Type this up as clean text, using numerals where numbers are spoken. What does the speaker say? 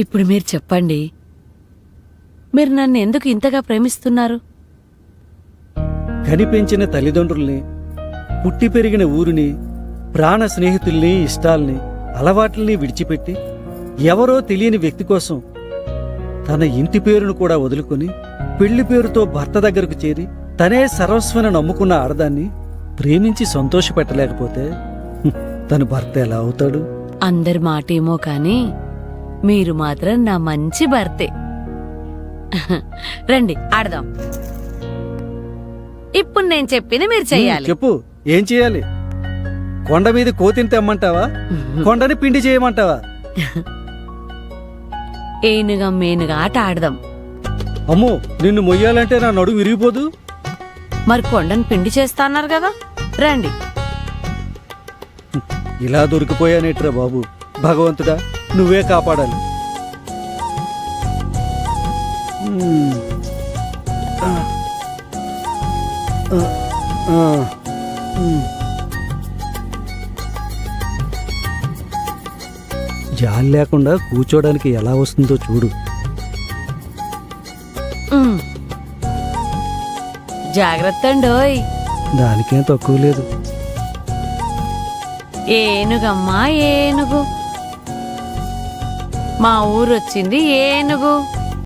ఇప్పుడు మీరు చెప్పండి, మీరు నన్ను ఎందుకు ఇంతగా ప్రేమిస్తున్నారు? కనిపెంచిన తల్లిదండ్రుల్ని, పుట్టి పెరిగిన ఊరిని, ప్రాణ స్నేహితుల్ని, ఇష్టాల్ని, అలవాట్లని విడిచిపెట్టి ఎవరో తెలియని వ్యక్తి కోసం తన ఇంటి పేరును కూడా వదులుకొని పెళ్లి పేరుతో భర్త దగ్గరకు చేరి తనే సర్వస్వని నమ్ముకున్న ఆడదాన్ని ప్రేమించి సంతోషపెట్టలేకపోతే తన భర్త ఎలా అవుతాడు? అందరి మాటేమో కాని మీరు మాత్రం నా మంచి భర్తే. రండి ఆడదాం. ఇప్పుడు నేను చెప్పింది మీరు చెయ్యాలి. చెప్పు, ఏం చేయాలి? కొండ మీద కోతిని తెమ్మంటావా, కొండని పిండి చేయమంటావా? ఏనుగా మేనుగా ఆట ఆడదాం. అమ్మో, నిన్ను మొయ్యాలంటే నా నడుము విరిగిపోదు. మరి కొండను పిండి చేస్తా అన్నారు కదా, రండి. ఇలా దొరికిపోయానేట్రా బాబు. భగవంతుడా, నువ్వే కాపాడాలి. జాలి లేకుండా కూర్చోడానికి ఎలా వస్తుందో చూడు. జాగ్రత్త అండోయ్. దానికేం తక్కువ లేదు. ఏనుగమ్మా ఏనుగు, మా ఊరొచ్చింది ఏనుగు.